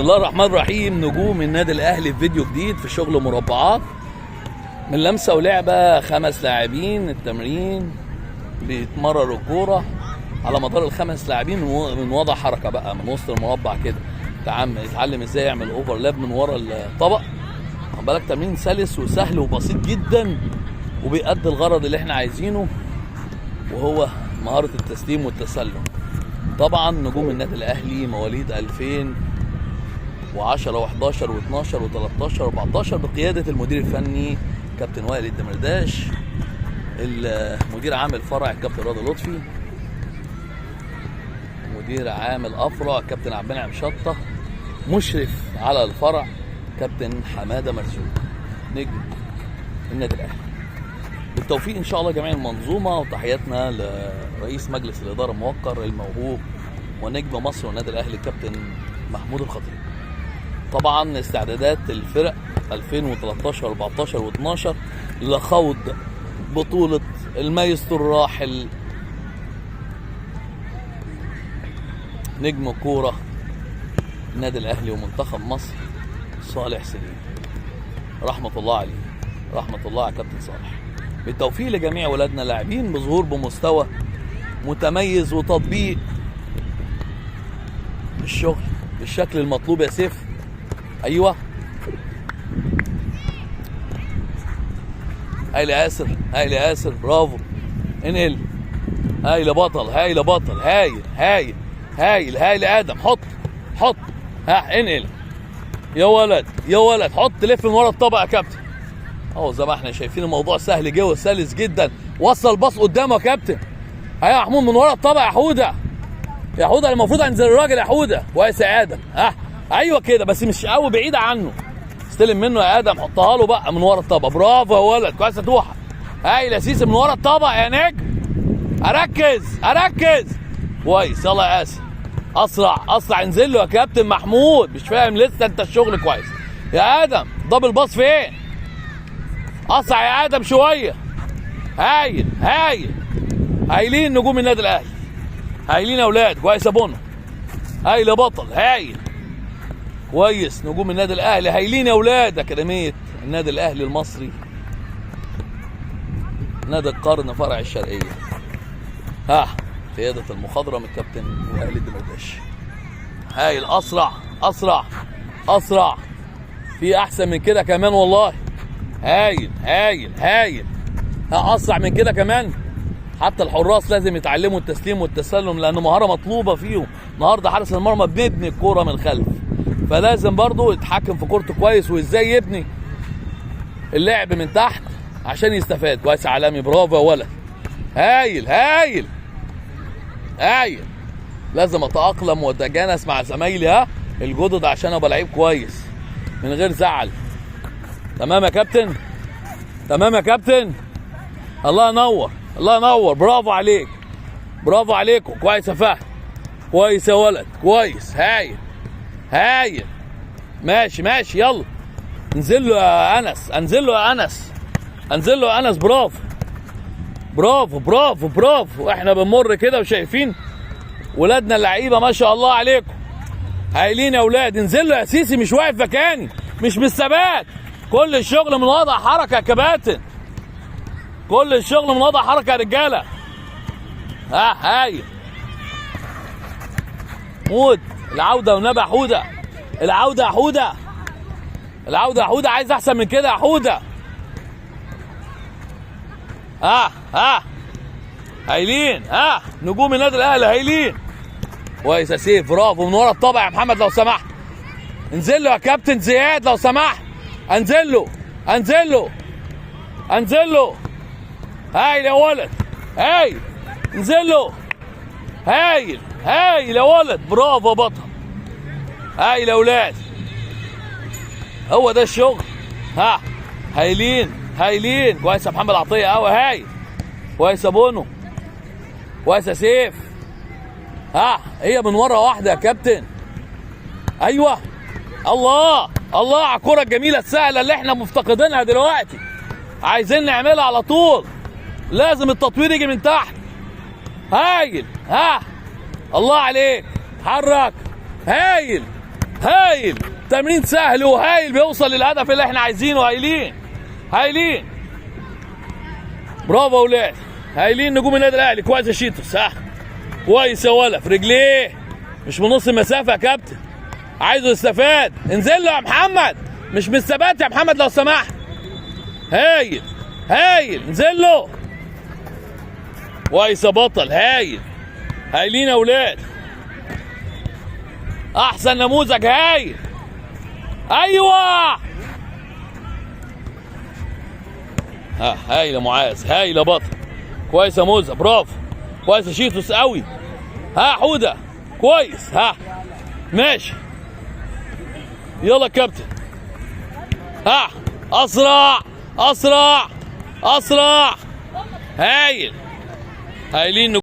الله الرحمن الرحيم. نجوم النادي الاهلي في فيديو جديد في شغل مربعات من لمسه ولعبه. 5 لاعبين التمرين بيتمرروا الكوره على مدار ال5 لاعبين من وضع حركه بقى من وسط المربع كده. يتعلم ازاي يعمل اوفرلاب من ورا الطبق. خد بالك تمرين سلس وسهل وبسيط جدا وبيأدي الغرض اللي احنا عايزينه، وهو مهاره التسليم والتسلم. طبعا نجوم النادي الاهلي مواليد 2010 و11 و12 و13 و14 بقياده المدير الفني كابتن وائل الدمرداش، المدير عام الفرع الكابتن راضي لطفي، مدير عام الافرع كابتن عبد المنعم شطه، مشرف على الفرع كابتن حماده مرزوق. نجم النادي الاهلي بالتوفيق ان شاء الله جميع المنظومه، وتحياتنا لرئيس مجلس الاداره الموقر الموهوب ونجم مصر والنادي الاهلي كابتن محمود الخطيب. طبعا استعدادات الفرق 2013 14 و12 لخوض بطوله المايسترو الراحل نجم كوره النادي الاهلي ومنتخب مصر صالح سليم، رحمه الله عليه، رحمه الله على كابتن صالح. بالتوفيق لجميع ولادنا لاعبين بظهور بمستوى متميز وتطبيق الشغل بالشكل المطلوب يا سيف. ايوه هايل يا ياسر، هايل يا ياسر، برافو، انقل، هايل يا بطل، هايل يا بطل، هايل هايل هايل هايل يا ادم، حط ها انقل يا ولد يا ولد، حط لف من ورا الطبق يا كابتن. اهو زي ما احنا شايفين الموضوع سهل جدا وسلس جدا. وصل الباص قدامه يا كابتن. هيا محمود من ورا الطبق يا حوده، يا حوده المفروض انزل الراجل يا حوده. كويس يا ادم، ايوه كده بس مش قوي بعيده عنه. استلم منه يا ادم، حطها له بقى من ورا الطبق. برافو يا ولد، كويس يا توحه. هايل يا سيسي من ورا الطبق يا نجم. اركز كويس. يلا يا ياسر، اسرع انزل له يا كابتن محمود. مش فاهم لسه انت الشغل كويس يا ادم. دبل باص فين؟ اسرع يا ادم شويه. هايل هايلين نجوم النادي الاهلي، هايلين يا اولاد. كويس يا بونو، هايل يا بطل، هايل كويس. نجوم النادي الاهلي هايلين يا اولاد. اكاديميه النادي الاهلي المصري نادي القرن فرع الشرقيه. قياده المخاضره من الكابتن وائل الدمرداش. هايل، اسرع في احسن من كده كمان والله. هايل اسرع من كده كمان. حتى الحراس لازم يتعلموا التسليم والتسلم لان مهاره مطلوبه فيهم. النهارده حارس المرمى بنبني الكوره من الخلف، فلازم برضه يتحكم في كورته كويس وازاي يبني اللعب من تحت عشان يستفاد. كويس عالمي، برافو يا ولد. هايل لازم اتاقلم واتجانس مع زمايلي الجدد عشان ابقى لعيب كويس من غير زعل. تمام يا كابتن، الله ينور، برافو عليكم. كويس يا فهد، كويس يا ولد، كويس. هايل ماشي. يلا انزل له يا انس، برافو. احنا بنمر كده وشايفين ولادنا اللعيبه ما شاء الله عليكم هايلين يا اولاد. انزل له يا سيسي، مش واقف مكاني، مش بالثبات. كل الشغل من وضع حركه يا كباتن، كل الشغل من وضع حركه يا رجاله. هايل مود. العوده ونبى حوده، العوده يا حوده، عايز احسن من كده يا حوده. هايلين. نجوم النادي الاهلي هايلين. كويس يا سيف، برافو من ورا الطبق يا محمد لو سمحت. انزل له يا كابتن زياد لو سمحت، انزل له. هايل يا ولد، هايل، انزل له. هايل يا ولد، برافو يا بطل. هايل يا اولاد، هو ده الشغل. هايلين. كويس يا محمد عطيه قوي، هايل. كويس يا بونو، كويس يا سيف. هي من ورا واحده يا كابتن. ايوه، الله على الكره الجميله السهله اللي احنا مفتقدينها دلوقتي، عايزين نعملها على طول. لازم التطوير يجي من تحت. هايل. الله عليك، حرك. هايل. هايل. تمرين سهل وهايل بيوصل للهدف اللي احنا عايزينه. هايلين هايلين. برافو يا اولاد. هايلين نجوم النادي الاهلي. كويس يا شيتوس. ها كويس يا ولا في رجليه، مش من نص المسافه يا كابتن، عايزه يستفاد. انزل له يا محمد، مش من الثبات يا محمد لو سمحت. هايل هايل. انزل له. كويس يا بطل. هايل. هايلين يا اولاد. احسن نموذج. هايل. ايوه. هايل يا معاذ. هايل يا بطل. كويس يا موزة. برافو. كويس يا شيتوس قوي. حوده. كويس. ماشي. يلا يا كابتن. اسرع اسرع اسرع. هايل. هايلين.